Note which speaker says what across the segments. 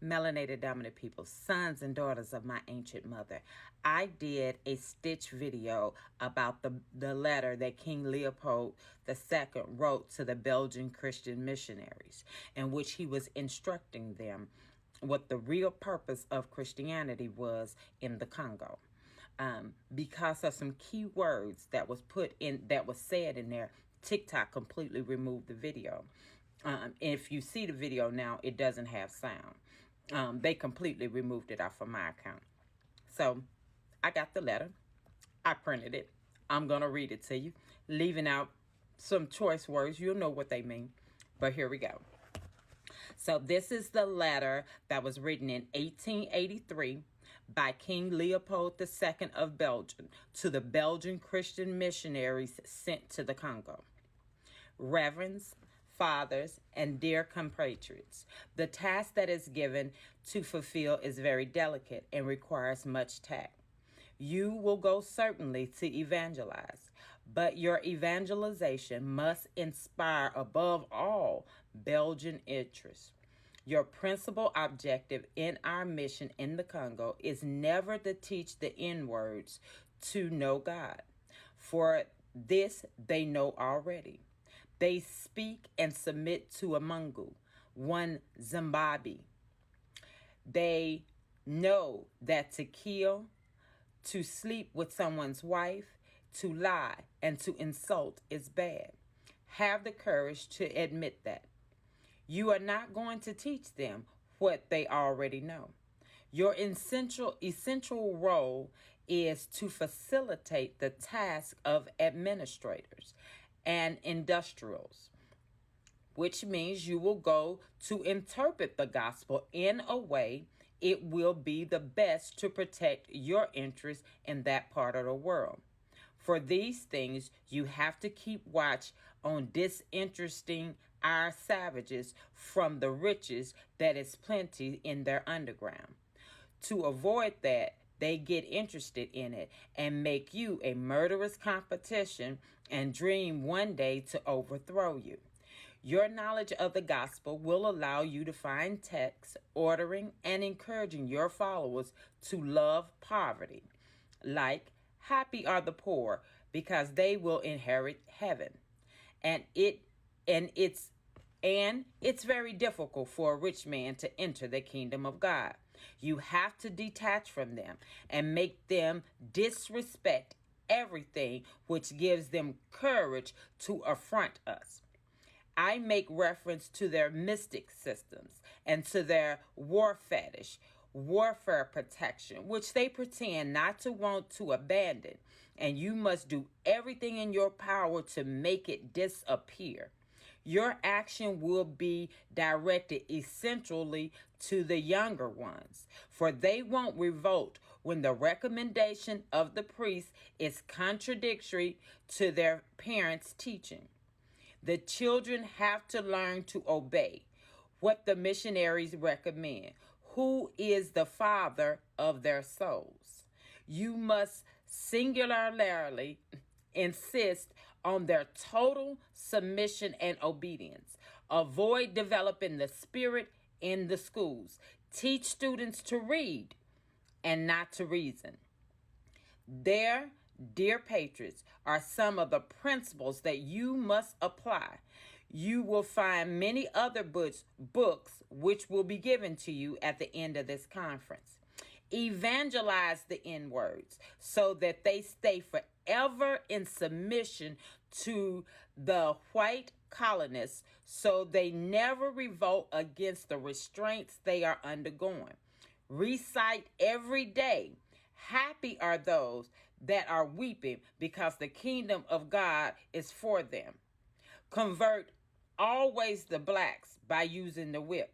Speaker 1: Melanated dominant people, sons and daughters of my ancient mother. I did a stitch video about the letter that King Leopold II wrote to the Belgian Christian missionaries, in which he was instructing them what the real purpose of Christianity was in the Congo. Because of some key words that was said in there, TikTok completely removed the video. If you see the video now, it doesn't have sound. They completely removed it off of my account. So I got the letter. I printed it. I'm going to read it to you, leaving out some choice words. You'll know what they mean. But here we go. So this is the letter that was written in 1883 by King Leopold II of Belgium to the Belgian Christian missionaries sent to the Congo. Reverends, fathers, and dear compatriots, the task that is given to fulfill is very delicate and requires much tact. You will go certainly to evangelize, but your evangelization must inspire above all Belgian interests. Your principal objective in our mission in the Congo is never to teach the N-words to know God, for this they know already. They speak and submit to a Mungu, one Zimbabwe. They know that to kill, to sleep with someone's wife, to lie, and to insult is bad. Have the courage to admit that. You are not going to teach them what they already know. Your essential role is to facilitate the task of administrators and industrials, which means you will go to interpret the gospel in a way it will be the best to protect your interests in that part of the world. For these things, you have to keep watch on disinteresting our savages from the riches that is plenty in their underground. To avoid that, they get interested in it and make you a murderous competition and dream one day to overthrow you. Your knowledge of the gospel will allow you to find texts ordering and encouraging your followers to love poverty, like happy are the poor because they will inherit heaven. It's very difficult for a rich man to enter the kingdom of God. You have to detach from them and make them disrespect everything which gives them courage to affront us. I make reference to their mystic systems and to their war fetish, warfare protection, which they pretend not to want to abandon, and you must do everything in your power to make it disappear. Your action will be directed essentially to the younger ones, for they won't revolt when the recommendation of the priest is contradictory to their parents' teaching. The children have to learn to obey what the missionaries recommend. Who is the father of their souls? You must singularly insist on their total submission and obedience. Avoid developing the spirit in the schools. Teach students to read and not to reason. There, dear patriots, are some of the principles that you must apply. You will find many other books which will be given to you at the end of this conference. Evangelize the N-words so that they stay forever in submission to the white colonists, so they never revolt against the restraints they are undergoing. Recite every day. Happy are those that are weeping because the kingdom of God is for them. Convert always the blacks by using the whip.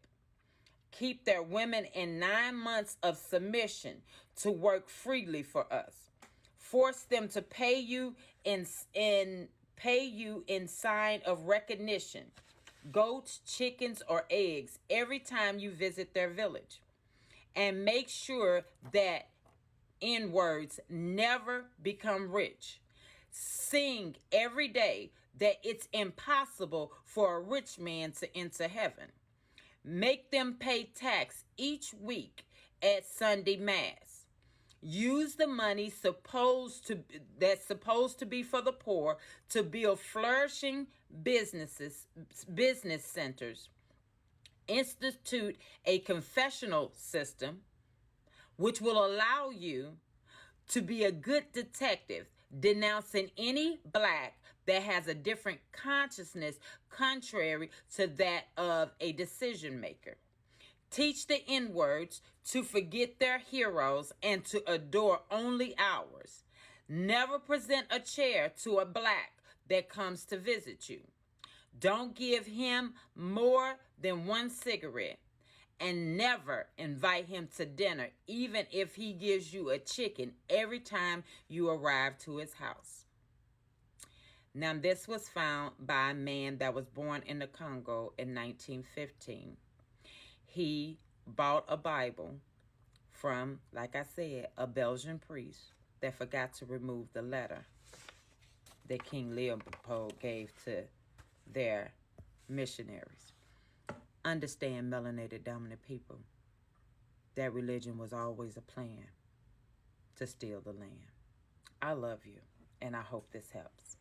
Speaker 1: Keep their women in 9 months of submission to work freely for us. Force them to pay you in sign of recognition, goats, chickens, or eggs every time you visit their village. And make sure that N-words never become rich. Sing every day that it's impossible for a rich man to enter heaven. Make them pay tax each week at Sunday Mass. Use the money that's supposed to be for the poor to build flourishing business centers. Institute a confessional system which will allow you to be a good detective, denouncing any black that has a different consciousness contrary to that of a decision maker. Teach the N-words to forget their heroes and to adore only ours. Never present a chair to a black that comes to visit you. Don't give him more than one cigarette. And never invite him to dinner, even if he gives you a chicken every time you arrive to his house. Now, this was found by a man that was born in the Congo in 1915. He bought a Bible from, like I said, a Belgian priest that forgot to remove the letter that King Leopold gave to their missionaries. Understand, melanated dominant people, that religion was always a plan to steal the land. I love you, and I hope this helps.